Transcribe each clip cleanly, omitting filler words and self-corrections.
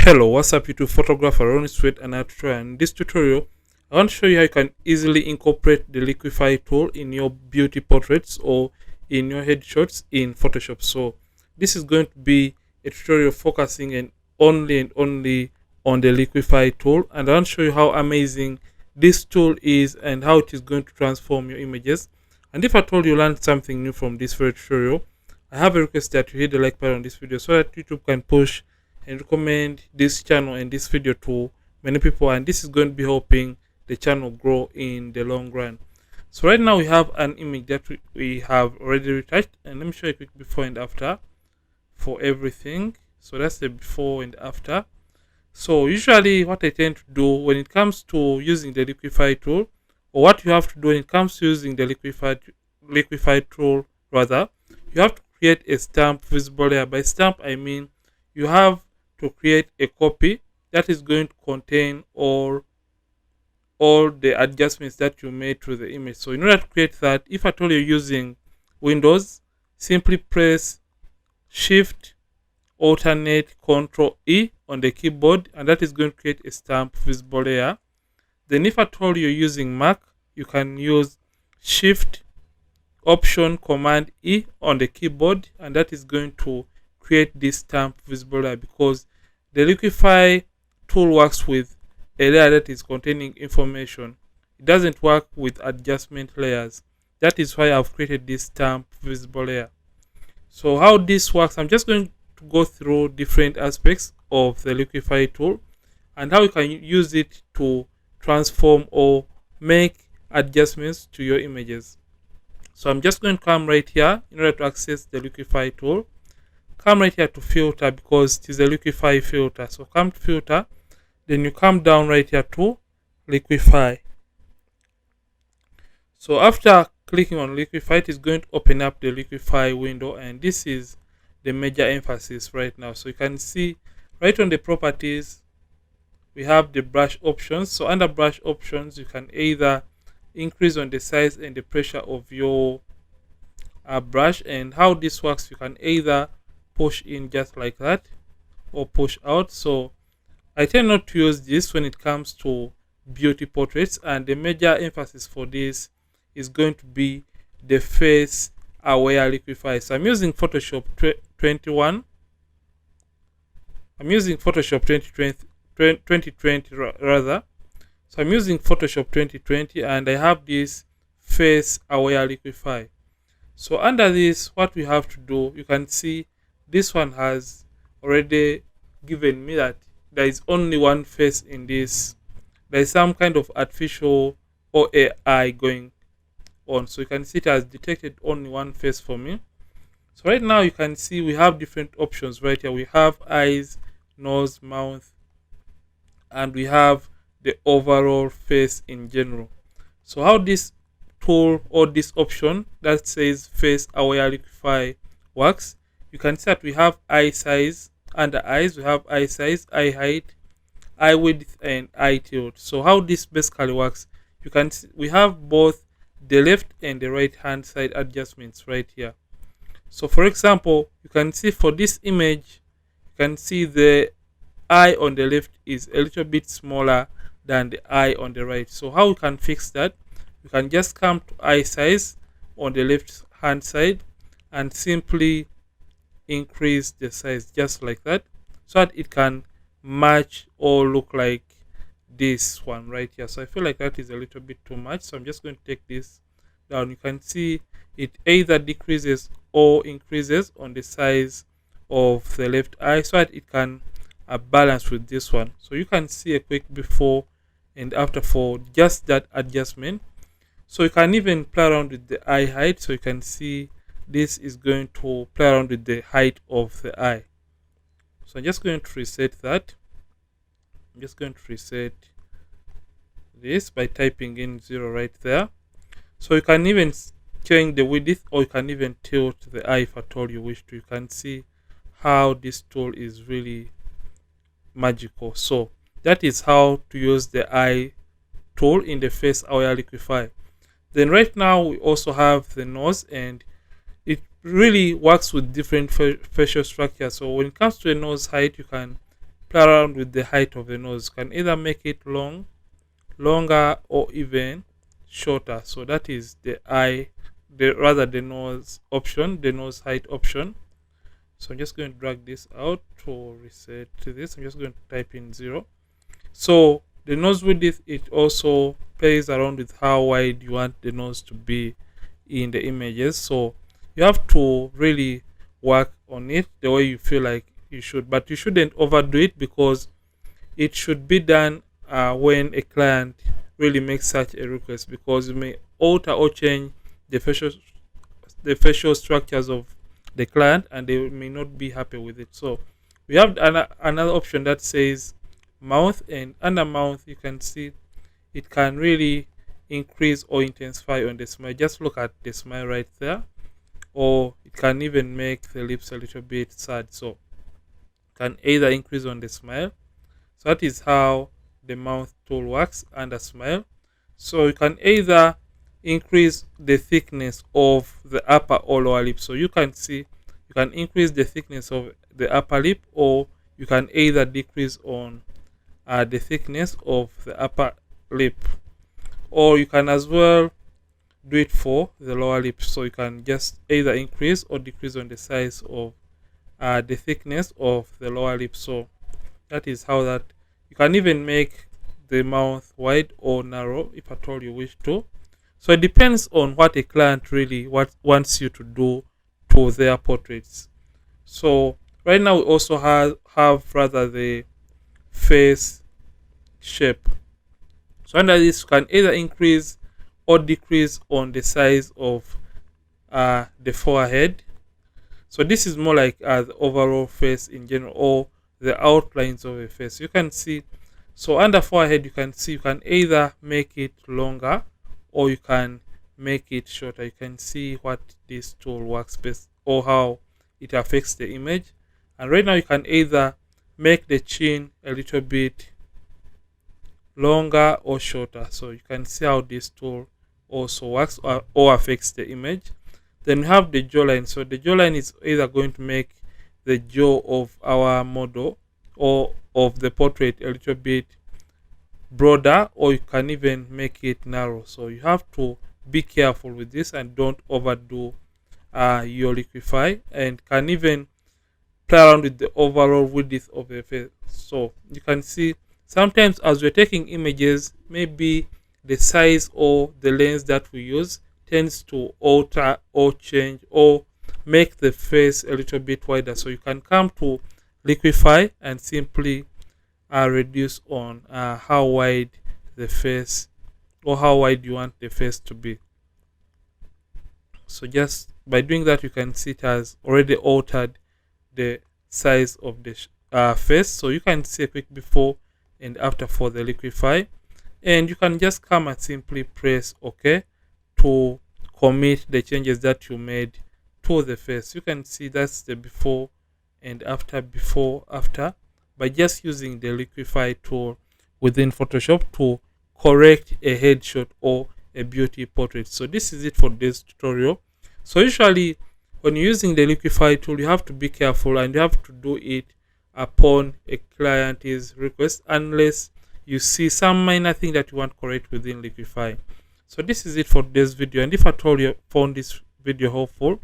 Hello, what's up YouTube photographer Ronnie Sweet and tutorial. In this tutorial, I want to show you how you can easily incorporate the Liquify tool in your beauty portraits or in your headshots in Photoshop. So this is going to be a tutorial focusing and only on the Liquify tool, and I want to show you how amazing this tool is and how it is going to transform your images. And if I told you learned something new from this very tutorial, I have a request that you hit the like button on this video so that YouTube can push and recommend this channel and this video to many people, and this is going to be helping the channel grow in the long run. So right now we have an image that we have already retouched, and let me show you a quick before and after for everything. So that's the before and after. So usually what I tend to do when it comes to using the Liquify tool, or what you have to do when it comes to using the Liquify tool rather, you have to create a stamp visible layer. By stamp I mean you have to create a copy that is going to contain all the adjustments that you made to the image. So in order to create that, if at all you're using Windows, simply press Shift alternate Control E on the keyboard, and that is going to create a stamp visible layer. Then if at all you're using Mac, you can use Shift Option Command E on the keyboard, and that is going to create this stamp visible layer, because the Liquify tool works with a layer that is containing information. It doesn't work with adjustment layers. That is why I've created this stamp visible layer. So how this works, I'm just going to go through different aspects of the Liquify tool and how you can use it to transform or make adjustments to your images. So I'm just going to come right here in order to access the Liquify tool. Come right here to filter, because it is a Liquify filter. So come to filter, then you come down right here to Liquify. So after clicking on Liquify, it is going to open up the Liquify window, and this is the major emphasis right now. So you can see right on the properties we have the brush options. So under brush options, you can either increase on the size and the pressure of your brush, and how this works, you can either push in just like that or push out. So I tend not to use this when it comes to beauty portraits, and the major emphasis for this is going to be the face aware Liquify. So I'm using Photoshop 21. I'm using Photoshop 2020 rather. So I'm using Photoshop 2020, and I have this face aware Liquify. So under this, what we have to do, you can see this one has already given me that there is only one face in this. There is some kind of artificial or AI going on. So you can see it has detected only one face for me. So right now you can see we have different options right here. We have eyes, nose, mouth, and we have the overall face in general. So how this tool or this option that says face aware Liquify works, you can see that we have eye size. Under eyes, we have eye size, eye height, eye width, and eye tilt. So how this basically works, you can see we have both the left and the right hand side adjustments right here. So for example, you can see for this image, you can see the eye on the left is a little bit smaller than the eye on the right. So how we can fix that? You can just come to eye size on the left hand side and simply increase the size just like that, so that it can match or look like this one right here. So I feel like that is a little bit too much, so I'm just going to take this down. You can see it either decreases or increases on the size of the left eye, so that it can balance with this one. So you can see a quick before and after for just that adjustment. So you can even play around with the eye height. So you can see this is going to play around with the height of the eye. So I'm just going to reset that. I'm just going to reset this by typing in 0 right there. So you can even change the width, or you can even tilt the eye if at all you wish to. You can see how this tool is really magical. So that is how to use the eye tool in the face aware Liquify. Then right now we also have the nose, and it really works with different facial structures. So when it comes to a nose height, you can play around with the height of the nose. You can either make it longer, or even shorter. So that is the the nose option, the nose height option. So I'm just going to drag this out to reset to this. I'm just going to type in 0. So the nose width, it also plays around with how wide you want the nose to be in the images. So you have to really work on it the way you feel like you should, but you shouldn't overdo it, because it should be done when a client really makes such a request, because you may alter or change the facial structures of the client, and they may not be happy with it. So we have another option that says mouth, and under mouth you can see it can really increase or intensify on the smile. Just look at the smile right there, or it can even make the lips a little bit sad. So can either increase on the smile. So that is how the mouth tool works under smile. So you can either increase the thickness of the upper or lower lip. So you can see you can increase the thickness of the upper lip, or you can either decrease on the thickness of the upper lip, or you can as well do it for the lower lip. So you can just either increase or decrease on the size of the thickness of the lower lip. So that is how that you can even make the mouth wide or narrow if at all you wish to. So it depends on what a client really wants you to do to their portraits. So right now we also have rather the face shape. So under this, you can either increase or decrease on the size of the forehead. So this is more like the overall face in general, or the outlines of a face. You can see, so under forehead you can see you can either make it longer or you can make it shorter. You can see what this tool works best, or how it affects the image. And right now you can either make the chin a little bit longer or shorter. So you can see how this tool also works or affects the image. Then we have the jawline. So the jawline is either going to make the jaw of our model or of the portrait a little bit broader, or you can even make it narrow. So you have to be careful with this and don't overdo your liquify, and can even play around with the overall width of the face. So you can see sometimes as we're taking images, maybe the size or the lens that we use tends to alter or change or make the face a little bit wider. So you can come to Liquify and simply reduce on how wide the face, or how wide you want the face to be. So just by doing that, you can see it has already altered the size of the face. So you can see a quick before and after for the Liquify, and you can just come and simply press OK to commit the changes that you made to the face. You can see that's the before and after, by just using the Liquify tool within Photoshop to correct a headshot or a beauty portrait. So this is it for this tutorial. So usually when you're using the Liquify tool, you have to be careful and you have to do it upon a client's request, unless you see some minor thing that you want correct within Liquify. So this is it for this video, and if at all you found this video helpful,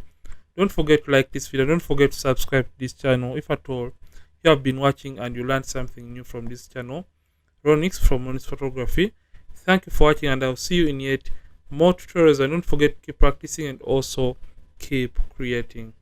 don't forget to like this video, don't forget to subscribe to this channel. If at all you have been watching and you learned something new from this channel. Ronix from Ronix Photography. Thank you for watching, and I'll see you in yet more tutorials, and don't forget to keep practicing and also keep creating.